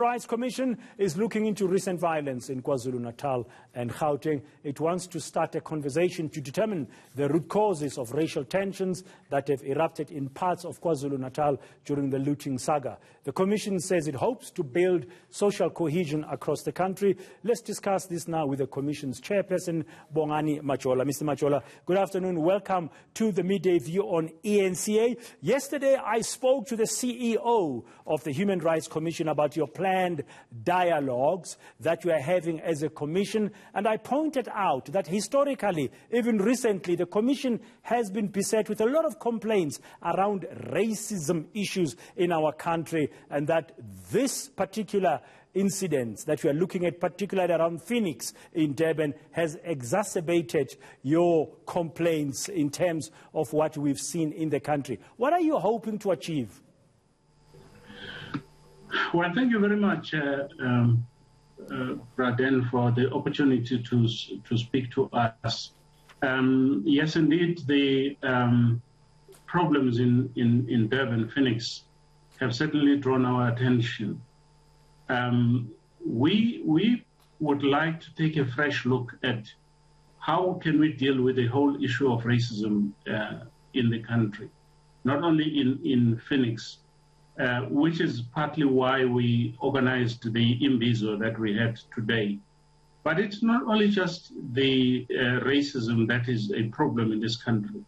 Rights Commission is looking into recent violence in KwaZulu-Natal and Gauteng. It wants to start a conversation to determine the root causes of racial tensions that have erupted in parts of KwaZulu-Natal during the looting saga. The Commission says it hopes to build social cohesion across the country. Let's discuss this now with the Commission's chairperson, Bongani Majola. Mr. Majola, good afternoon. Welcome to the Midday View on eNCA. Yesterday, I spoke to the CEO of the Human Rights Commission about your planned dialogues that you are having as a commission, and I pointed out that historically, even recently, the commission has been beset with a lot of complaints around racism issues in our country, and that this particular incident that we are looking at, particularly around Phoenix in Durban, has exacerbated your complaints in terms of what we've seen in the country. What are you hoping to achieve? Well, thank you very much, Braden, for the opportunity to speak to us. Yes, indeed, the problems in Durban, Phoenix, have certainly drawn our attention. We would like to take a fresh look at how can we deal with the whole issue of racism in the country, not only in Phoenix, which is partly why we organized the Imbizo that we had today. But it's not only just the racism that is a problem in this country.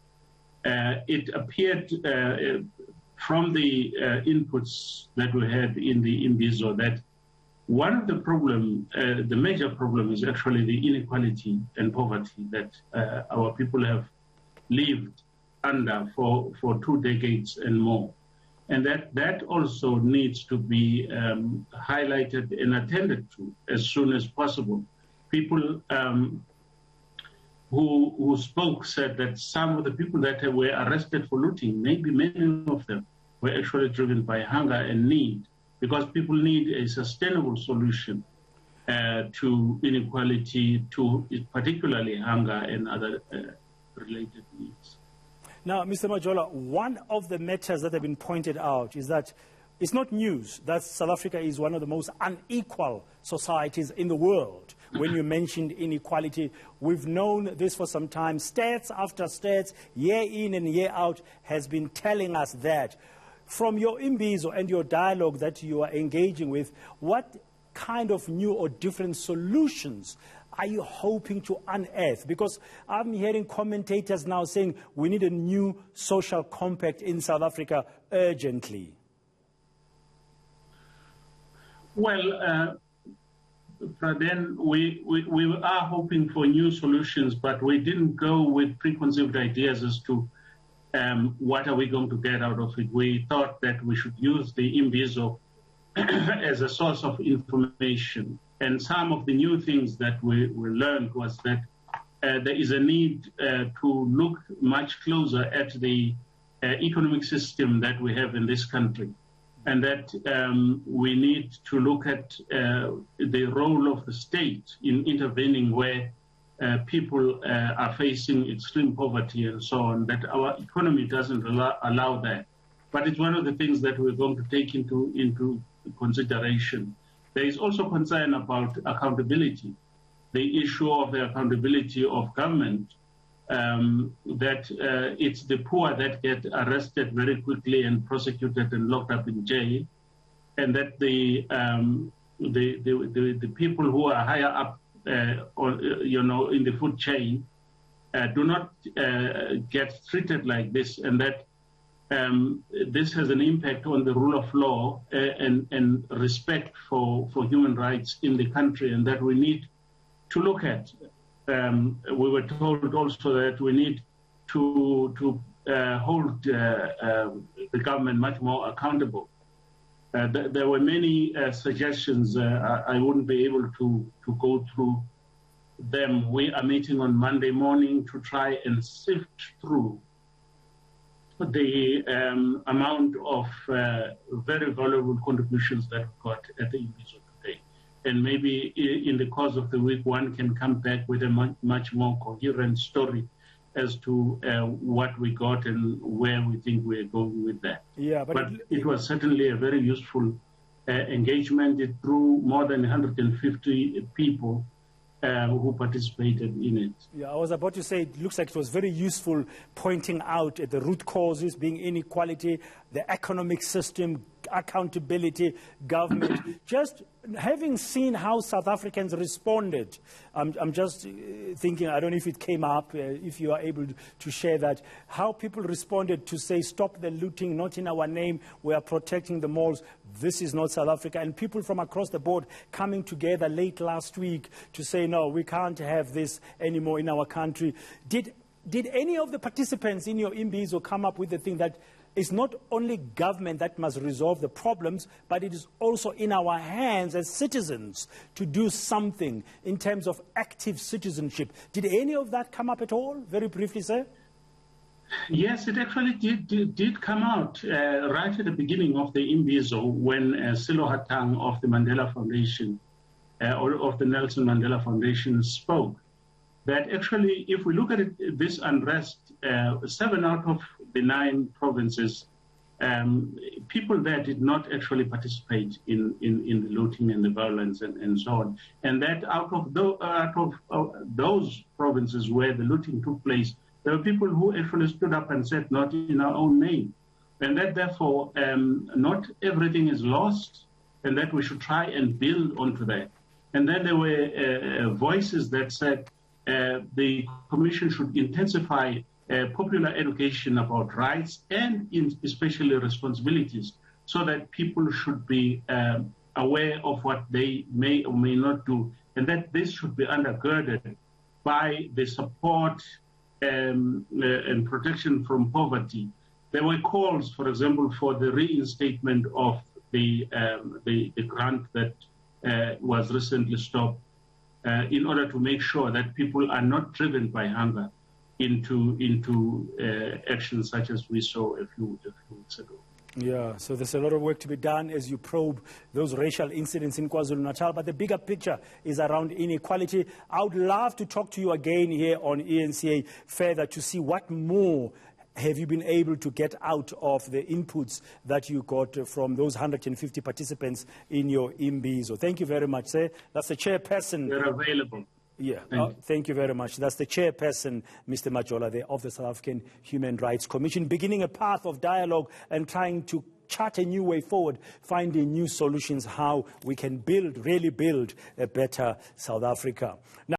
It appeared from the inputs that we had in the Imbizo that one of the problem, the major problem, is actually the inequality and poverty that our people have lived under for 2 decades and more. And that also needs to be highlighted and attended to as soon as possible. People who spoke said that some of the people that were arrested for looting, maybe many of them, were actually driven by hunger and need, because people need a sustainable solution to inequality, to particularly hunger and other related needs. Now, Mr. Majola, one of the matters that have been pointed out is that it's not news that South Africa is one of the most unequal societies in the world. When you mentioned inequality, we've known this for some time. Stats after stats, year in and year out, has been telling us that. From your Imbizo and your dialogue that you are engaging with, what kind of new or different solutions are you hoping to unearth? Because I'm hearing commentators now saying we need a new social compact in South Africa urgently. Well, Praden, we are hoping for new solutions, but we didn't go with preconceived ideas as to what are we going to get out of it. We thought that we should use the Imbizo as a source of information. And some of the new things that we learned was that there is a need to look much closer at the economic system that we have in this country, and that we need to look at the role of the state in intervening where people are facing extreme poverty and so on, that our economy doesn't allow that. But it's one of the things that we're going to take into consideration. There is also concern about accountability, the issue of the accountability of government, that it's the poor that get arrested very quickly and prosecuted and locked up in jail, and that the people who are higher up, in the food chain, do not get treated like this, and that this has an impact on the rule of law and respect for human rights in the country, and that we need to look at. We were told also that we need to hold the government much more accountable. There were many suggestions. I wouldn't be able to go through them. We are meeting on Monday morning to try and sift through the amount of very valuable contributions that we got at the Imbizo today. And maybe in the course of the week, one can come back with a much more coherent story as to what we got and where we think we're going with that. Yeah, but it was certainly a very useful engagement. It drew more than 150 people who participated in it. Yeah, I was about to say, it looks like it was very useful pointing out the root causes being inequality, the economic system, accountability, government. Just having seen how South Africans responded, I'm just thinking, I don't know if it came up, if you are able to share that, how people responded to say, stop the looting, not in our name, we are protecting the malls, this is not South Africa, and people from across the board coming together late last week to say, no, we can't have this anymore in our country. Did any of the participants in your Imbizo come up with the thing that it's not only government that must resolve the problems, but it is also in our hands as citizens to do something in terms of active citizenship? Did any of that come up at all? Very briefly, sir. Yes, it actually did come out right at the beginning of the Imbizo when Silo Hatang of the Mandela Foundation, or of the Nelson Mandela Foundation, spoke. That actually, if we look at it, this unrest, 7 out of the 9 provinces, people there did not actually participate in the looting and the violence and so on. And that out of those provinces where the looting took place, there were people who actually stood up and said, not in our own name. And that therefore, not everything is lost, and that we should try and build onto that. And then there were voices that said, the Commission should intensify popular education about rights and especially responsibilities, so that people should be aware of what they may or may not do, and that this should be undergirded by the support and protection from poverty. There were calls, for example, for the reinstatement of the grant that was recently stopped, in order to make sure that people are not driven by hunger into actions such as we saw a few weeks ago. Yeah, so there's a lot of work to be done as you probe those racial incidents in KwaZulu-Natal, but the bigger picture is around inequality. I would love to talk to you again here on eNCA further to see what more have you been able to get out of the inputs that you got from those 150 participants in your Imbizo. Thank you very much, sir. That's the chairperson. They're available. Yeah, thank you very much. That's the chairperson, Mr. Majola, of the South African Human Rights Commission, beginning a path of dialogue and trying to chart a new way forward, finding new solutions how we can really build a better South Africa. Now,